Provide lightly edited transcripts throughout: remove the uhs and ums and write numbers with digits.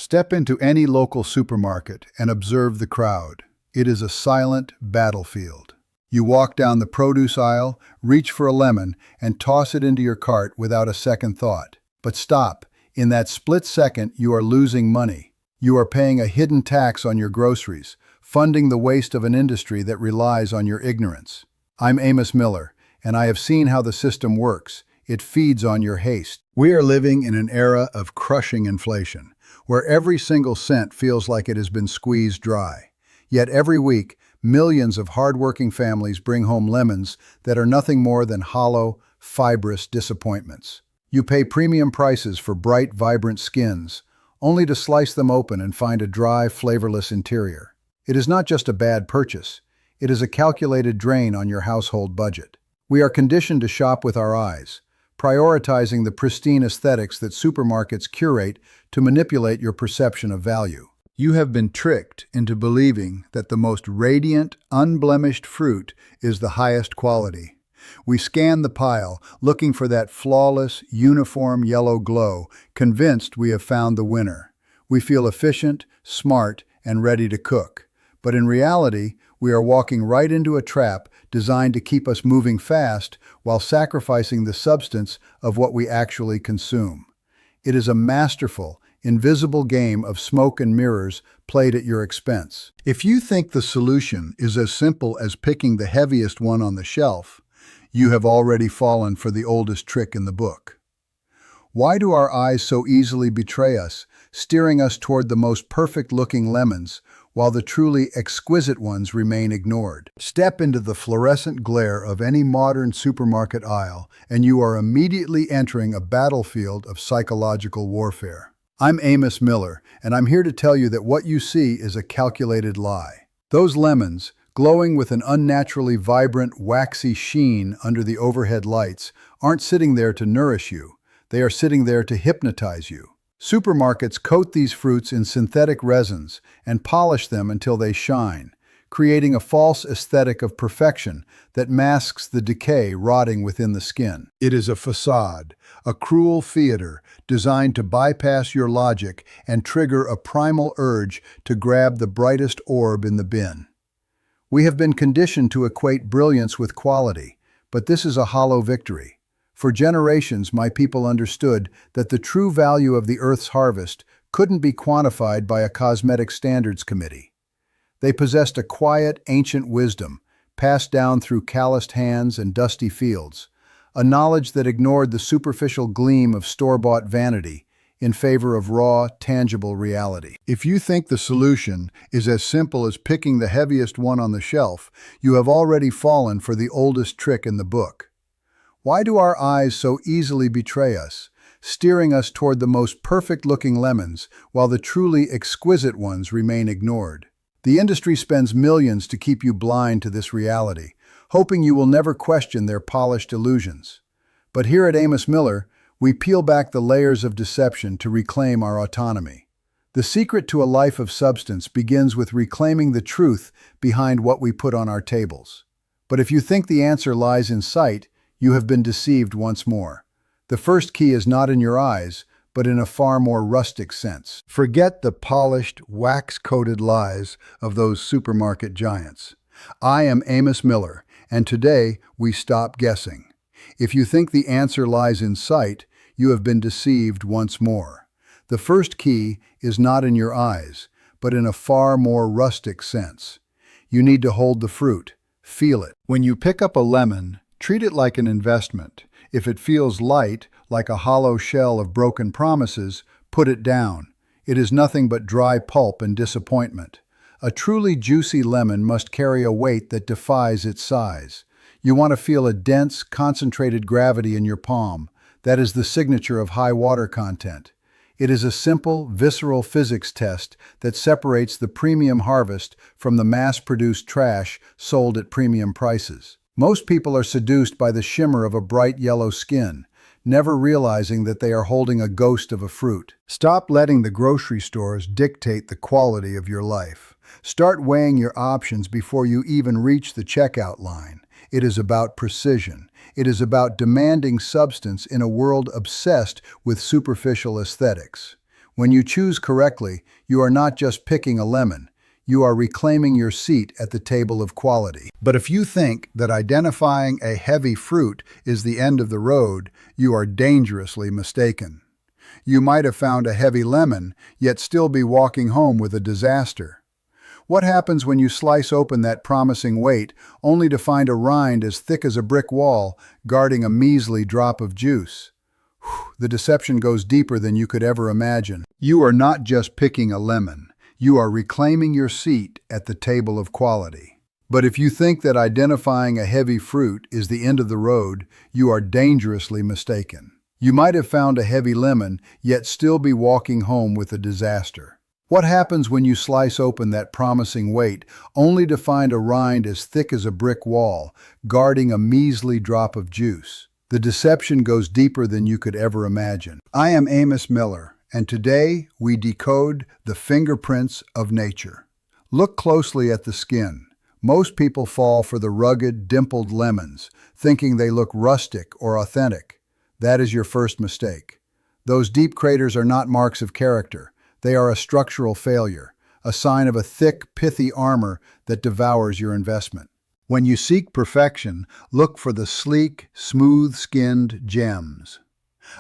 Step into any local supermarket and observe the crowd. It is a silent battlefield. You walk down the produce aisle, reach for a lemon, and toss it into your cart without a second thought. But stop. In that split second, you are losing money. You are paying a hidden tax on your groceries, funding the waste of an industry that relies on your ignorance. I'm Amos Miller, and I have seen how the system works. It feeds on your haste. We are living in an era of crushing inflation, where every single cent feels like it has been squeezed dry. Yet every week, millions of hardworking families bring home lemons that are nothing more than hollow, fibrous disappointments. You pay premium prices for bright, vibrant skins, only to slice them open and find a dry, flavorless interior. It is not just a bad purchase, it is a calculated drain on your household budget. We are conditioned to shop with our eyes, prioritizing the pristine aesthetics that supermarkets curate to manipulate your perception of value. You have been tricked into believing that the most radiant, unblemished fruit is the highest quality. We scan the pile, looking for that flawless, uniform yellow glow, convinced we have found the winner. We feel efficient, smart, and ready to cook. But in reality, we are walking right into a trap designed to keep us moving fast while sacrificing the substance of what we actually consume. It is a masterful, invisible game of smoke and mirrors played at your expense. If you think the solution is as simple as picking the heaviest one on the shelf, you have already fallen for the oldest trick in the book. Why do our eyes so easily betray us, steering us toward the most perfect-looking lemons, while the truly exquisite ones remain ignored? Step into the fluorescent glare of any modern supermarket aisle, and you are immediately entering a battlefield of psychological warfare. I'm Amos Miller, and I'm here to tell you that what you see is a calculated lie. Those lemons, glowing with an unnaturally vibrant, waxy sheen under the overhead lights, aren't sitting there to nourish you. They are sitting there to hypnotize you. Supermarkets coat these fruits in synthetic resins and polish them until they shine, creating a false aesthetic of perfection that masks the decay rotting within the skin. It is a facade, a cruel theater designed to bypass your logic and trigger a primal urge to grab the brightest orb in the bin. We have been conditioned to equate brilliance with quality, but this is a hollow victory. For generations, my people understood that the true value of the Earth's harvest couldn't be quantified by a cosmetic standards committee. They possessed a quiet, ancient wisdom, passed down through calloused hands and dusty fields, a knowledge that ignored the superficial gleam of store-bought vanity in favor of raw, tangible reality. If you think the solution is as simple as picking the heaviest one on the shelf, you have already fallen for the oldest trick in the book. Why do our eyes so easily betray us, steering us toward the most perfect-looking lemons, while the truly exquisite ones remain ignored? The industry spends millions to keep you blind to this reality, hoping you will never question their polished illusions. But here at Amos Miller, we peel back the layers of deception to reclaim our autonomy. The secret to a life of substance begins with reclaiming the truth behind what we put on our tables. But if you think the answer lies in sight, you have been deceived once more. The first key is not in your eyes, but in a far more rustic sense. Forget the polished, wax-coated lies of those supermarket giants. I am Amos Miller, and today we stop guessing. If you think the answer lies in sight, you have been deceived once more. The first key is not in your eyes, but in a far more rustic sense. You need to hold the fruit, feel it. When you pick up a lemon, treat it like an investment. If it feels light, like a hollow shell of broken promises, put it down. It is nothing but dry pulp and disappointment. A truly juicy lemon must carry a weight that defies its size. You want to feel a dense, concentrated gravity in your palm. That is the signature of high water content. It is a simple, visceral physics test that separates the premium harvest from the mass-produced trash sold at premium prices. Most people are seduced by the shimmer of a bright yellow skin, never realizing that they are holding a ghost of a fruit. Stop letting the grocery stores dictate the quality of your life. Start weighing your options before you even reach the checkout line. It is about precision. It is about demanding substance in a world obsessed with superficial aesthetics. When you choose correctly, you are not just picking a lemon, you are reclaiming your seat at the table of quality. But if you think that identifying a heavy fruit is the end of the road, you are dangerously mistaken. You might have found a heavy lemon, yet still be walking home with a disaster. What happens when you slice open that promising weight, only to find a rind as thick as a brick wall, guarding a measly drop of juice? The deception goes deeper than you could ever imagine. You are not just picking a lemon. You are reclaiming your seat at the table of quality. But if you think that identifying a heavy fruit is the end of the road, you are dangerously mistaken. You might have found a heavy lemon, yet still be walking home with a disaster. What happens when you slice open that promising weight, only to find a rind as thick as a brick wall, guarding a measly drop of juice? The deception goes deeper than you could ever imagine. I am Amos Miller, and today we decode the fingerprints of nature. Look closely at the skin. Most people fall for the rugged, dimpled lemons, thinking they look rustic or authentic. That is your first mistake. Those deep craters are not marks of character. They are a structural failure, a sign of a thick, pithy armor that devours your investment. When you seek perfection, look for the sleek, smooth-skinned gems.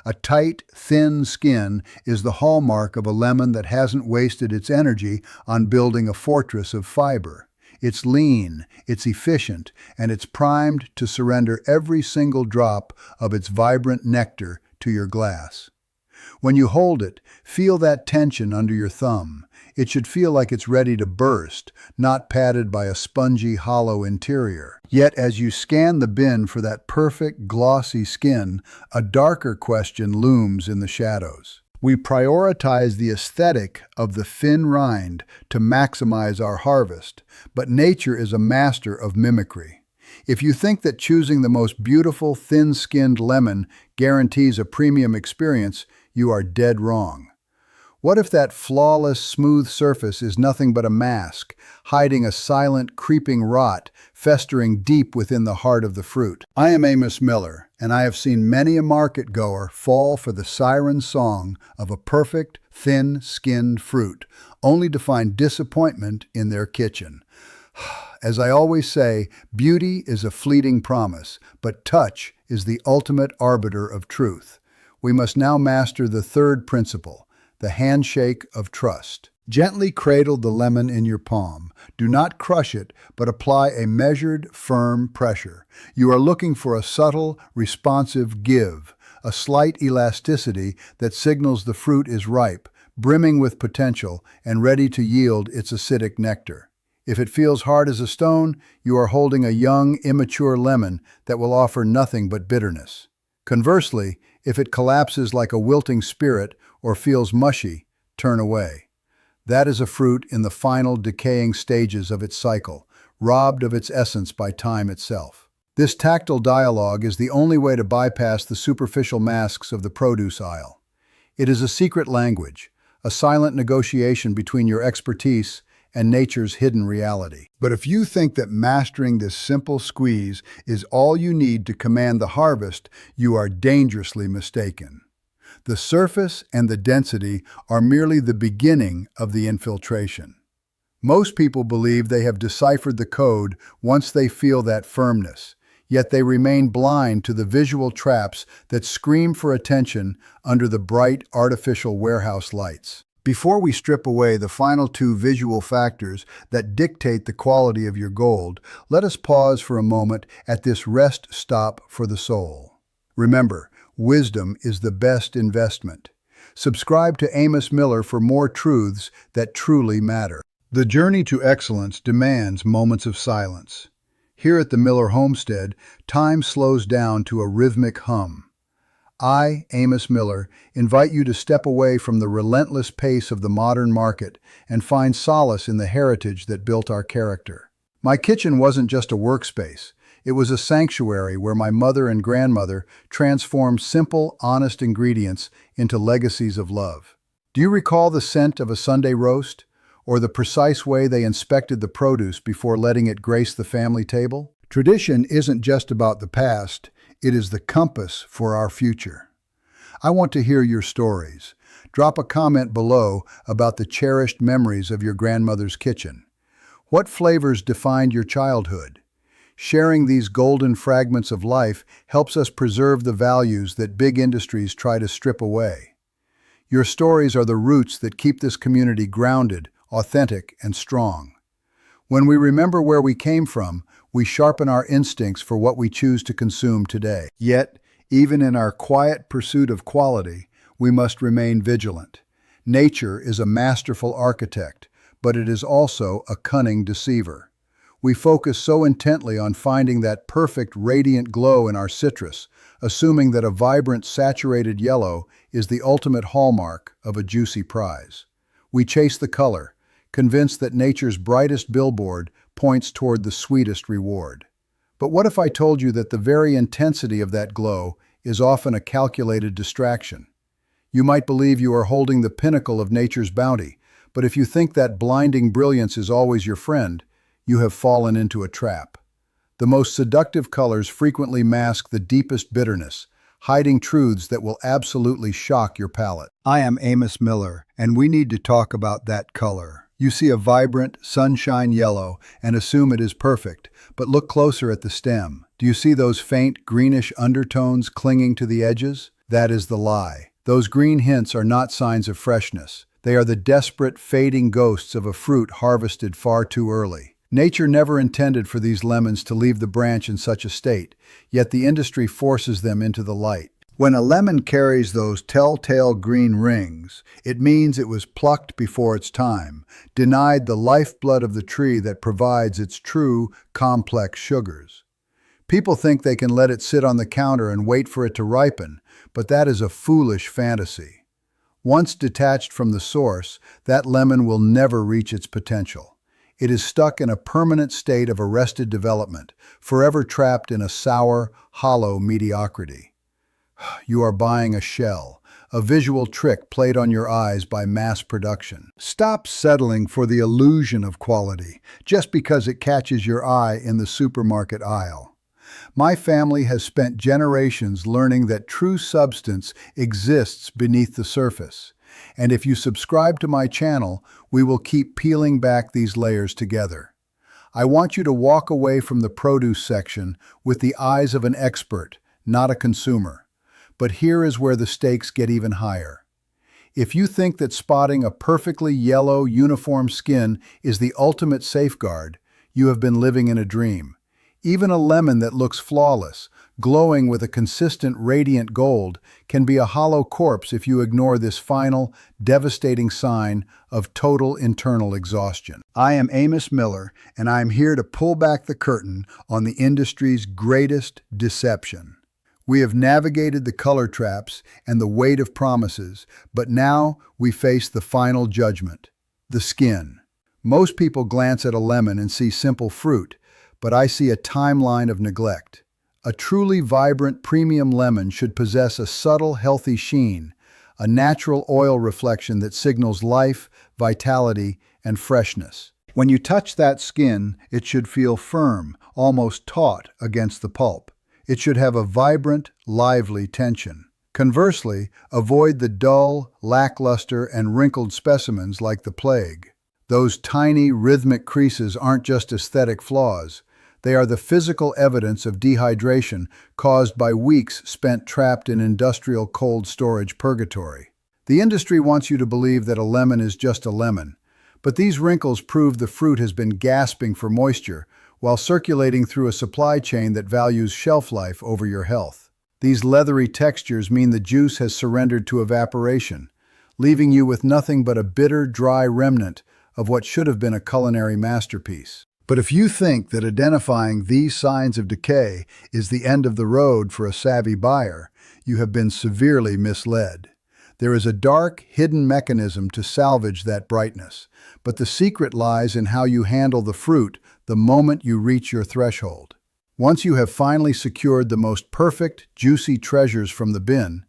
A tight, thin skin is the hallmark of a lemon that hasn't wasted its energy on building a fortress of fiber. It's lean, it's efficient, and it's primed to surrender every single drop of its vibrant nectar to your glass. When you hold it, feel that tension under your thumb. It should feel like it's ready to burst, not padded by a spongy, hollow interior. Yet as you scan the bin for that perfect, glossy skin, a darker question looms in the shadows. We prioritize the aesthetic of the thin rind to maximize our harvest, but nature is a master of mimicry. If you think that choosing the most beautiful, thin-skinned lemon guarantees a premium experience, you are dead wrong. What if that flawless, smooth surface is nothing but a mask, hiding a silent, creeping rot, festering deep within the heart of the fruit? I am Amos Miller, and I have seen many a market-goer fall for the siren song of a perfect, thin-skinned fruit, only to find disappointment in their kitchen. As I always say, beauty is a fleeting promise, but touch is the ultimate arbiter of truth. We must now master the third principle, the handshake of trust. Gently cradle the lemon in your palm. Do not crush it, but apply a measured, firm pressure. You are looking for a subtle, responsive give, a slight elasticity that signals the fruit is ripe, brimming with potential, and ready to yield its acidic nectar. If it feels hard as a stone, you are holding a young, immature lemon that will offer nothing but bitterness. Conversely, if it collapses like a wilting spirit or feels mushy, turn away. That is a fruit in the final decaying stages of its cycle, robbed of its essence by time itself. This tactile dialogue is the only way to bypass the superficial masks of the produce aisle. It is a secret language, a silent negotiation between your expertise and nature's hidden reality. But if you think that mastering this simple squeeze is all you need to command the harvest, you are dangerously mistaken. The surface and the density are merely the beginning of the infiltration. Most people believe they have deciphered the code once they feel that firmness, yet they remain blind to the visual traps that scream for attention under the bright artificial warehouse lights. Before we strip away the final two visual factors that dictate the quality of your gold, let us pause for a moment at this rest stop for the soul. Remember, wisdom is the best investment. Subscribe to Amos Miller for more truths that truly matter. The journey to excellence demands moments of silence. Here at the Miller homestead, time slows down to a rhythmic hum. I, Amos Miller, invite you to step away from the relentless pace of the modern market and find solace in the heritage that built our character. My kitchen wasn't just a workspace. It was a sanctuary where my mother and grandmother transformed simple, honest ingredients into legacies of love. Do you recall the scent of a Sunday roast, or the precise way they inspected the produce before letting it grace the family table? Tradition isn't just about the past, it is the compass for our future. I want to hear your stories. Drop a comment below about the cherished memories of your grandmother's kitchen. What flavors defined your childhood? Sharing these golden fragments of life helps us preserve the values that big industries try to strip away. Your stories are the roots that keep this community grounded, authentic, and strong. When we remember where we came from, we sharpen our instincts for what we choose to consume today. Yet, even in our quiet pursuit of quality, we must remain vigilant. Nature is a masterful architect, but it is also a cunning deceiver. We focus so intently on finding that perfect, radiant glow in our citrus, assuming that a vibrant, saturated yellow is the ultimate hallmark of a juicy prize. We chase the color, convinced that nature's brightest billboard points toward the sweetest reward. But what if I told you that the very intensity of that glow is often a calculated distraction? You might believe you are holding the pinnacle of nature's bounty, but if you think that blinding brilliance is always your friend, you have fallen into a trap. The most seductive colors frequently mask the deepest bitterness, hiding truths that will absolutely shock your palate. I am Amos Miller, and we need to talk about that color. You see a vibrant, sunshine yellow and assume it is perfect, but look closer at the stem. Do you see those faint, greenish undertones clinging to the edges? That is the lie. Those green hints are not signs of freshness. They are the desperate, fading ghosts of a fruit harvested far too early. Nature never intended for these lemons to leave the branch in such a state, yet the industry forces them into the light. When a lemon carries those telltale green rings, it means it was plucked before its time, denied the lifeblood of the tree that provides its true, complex sugars. People think they can let it sit on the counter and wait for it to ripen, but that is a foolish fantasy. Once detached from the source, that lemon will never reach its potential. It is stuck in a permanent state of arrested development, forever trapped in a sour, hollow mediocrity. You are buying a shell, a visual trick played on your eyes by mass production. Stop settling for the illusion of quality just because it catches your eye in the supermarket aisle. My family has spent generations learning that true substance exists beneath the surface. And if you subscribe to my channel, we will keep peeling back these layers together. I want you to walk away from the produce section with the eyes of an expert, not a consumer. But here is where the stakes get even higher. If you think that spotting a perfectly yellow, uniform skin is the ultimate safeguard, you have been living in a dream. Even a lemon that looks flawless, glowing with a consistent radiant gold, can be a hollow corpse if you ignore this final, devastating sign of total internal exhaustion. I am Amos Miller, and I am here to pull back the curtain on the industry's greatest deception. We have navigated the color traps and the weight of promises, but now we face the final judgment, the skin. Most people glance at a lemon and see simple fruit, but I see a timeline of neglect. A truly vibrant premium lemon should possess a subtle, healthy sheen, a natural oil reflection that signals life, vitality, and freshness. When you touch that skin, it should feel firm, almost taut against the pulp. It should have a vibrant, lively tension. Conversely, avoid the dull, lackluster, and wrinkled specimens like the plague. Those tiny, rhythmic creases aren't just aesthetic flaws. They are the physical evidence of dehydration caused by weeks spent trapped in industrial cold storage purgatory. The industry wants you to believe that a lemon is just a lemon, but these wrinkles prove the fruit has been gasping for moisture while circulating through a supply chain that values shelf life over your health. These leathery textures mean the juice has surrendered to evaporation, leaving you with nothing but a bitter, dry remnant of what should have been a culinary masterpiece. But if you think that identifying these signs of decay is the end of the road for a savvy buyer, you have been severely misled. There is a dark, hidden mechanism to salvage that brightness, but the secret lies in how you handle the fruit the moment you reach your threshold. Once you have finally secured the most perfect, juicy treasures from the bin,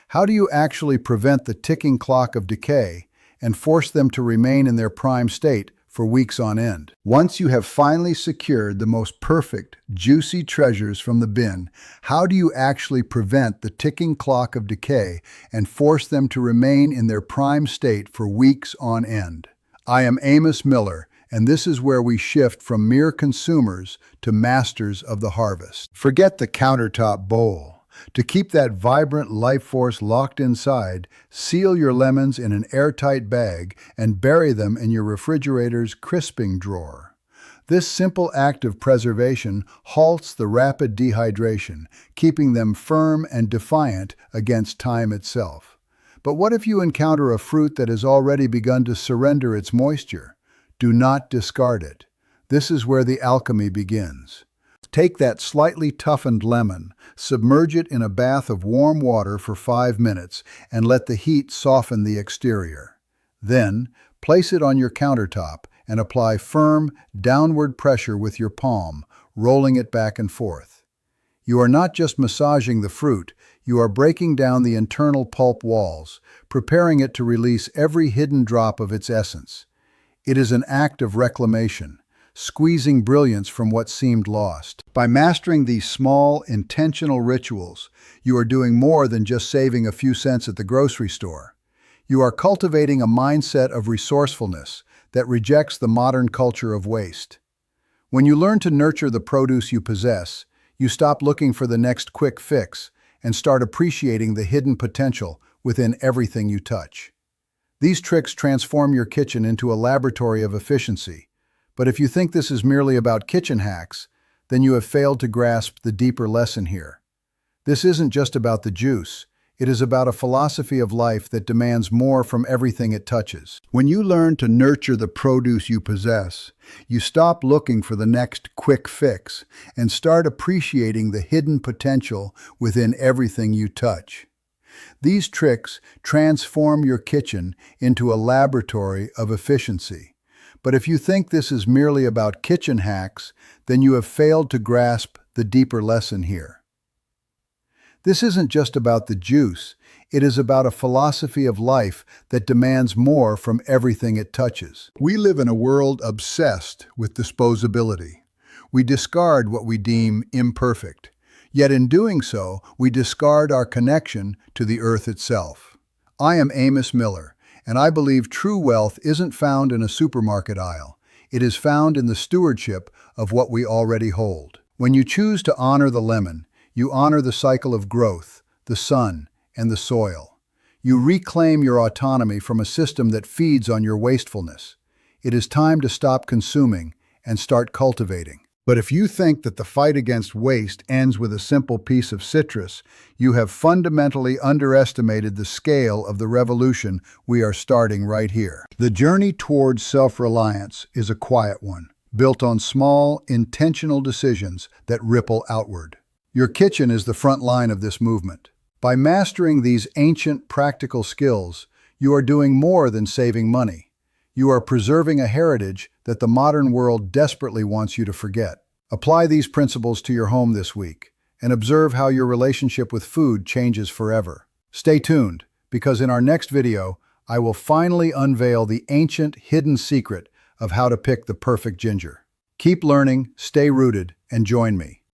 how do you actually prevent the ticking clock of decay and force them to remain in their prime state for weeks on end. Once you have finally secured the most perfect, juicy treasures from the bin, how do you actually prevent the ticking clock of decay and force them to remain in their prime state for weeks on end? I am Amos Miller, and this is where we shift from mere consumers to masters of the harvest. Forget the countertop bowl. To keep that vibrant life force locked inside, seal your lemons in an airtight bag and bury them in your refrigerator's crisping drawer. This simple act of preservation halts the rapid dehydration, keeping them firm and defiant against time itself. But what if you encounter a fruit that has already begun to surrender its moisture? Do not discard it. This is where the alchemy begins. Take that slightly toughened lemon, submerge it in a bath of warm water for 5 minutes, and let the heat soften the exterior. Then, place it on your countertop and apply firm, downward pressure with your palm, rolling it back and forth. You are not just massaging the fruit, you are breaking down the internal pulp walls, preparing it to release every hidden drop of its essence. It is an act of reclamation, squeezing brilliance from what seemed lost. By mastering these small, intentional rituals, you are doing more than just saving a few cents at the grocery store. You are cultivating a mindset of resourcefulness that rejects the modern culture of waste. When you learn to nurture the produce you possess, you stop looking for the next quick fix and start appreciating the hidden potential within everything you touch. These tricks transform your kitchen into a laboratory of efficiency. But if you think this is merely about kitchen hacks, then you have failed to grasp the deeper lesson here. This isn't just about the juice. It is about a philosophy of life that demands more from everything it touches. When you learn to nurture the produce you possess, you stop looking for the next quick fix and start appreciating the hidden potential within everything you touch. These tricks transform your kitchen into a laboratory of efficiency. But if you think this is merely about kitchen hacks, then you have failed to grasp the deeper lesson here. This isn't just about the juice, it is about a philosophy of life that demands more from everything it touches. We live in a world obsessed with disposability. We discard what we deem imperfect. Yet in doing so, we discard our connection to the earth itself. I am Amos Miller, and I believe true wealth isn't found in a supermarket aisle. It is found in the stewardship of what we already hold. When you choose to honor the lemon, you honor the cycle of growth, the sun, and the soil. You reclaim your autonomy from a system that feeds on your wastefulness. It is time to stop consuming and start cultivating. But if you think that the fight against waste ends with a simple piece of citrus, you have fundamentally underestimated the scale of the revolution we are starting right here. The journey towards self-reliance is a quiet one, built on small, intentional decisions that ripple outward. Your kitchen is the front line of this movement. By mastering these ancient practical skills, you are doing more than saving money. You are preserving a heritage that the modern world desperately wants you to forget. Apply these principles to your home this week and observe how your relationship with food changes forever. Stay tuned, because in our next video, I will finally unveil the ancient hidden secret of how to pick the perfect ginger. Keep learning, stay rooted, and join me.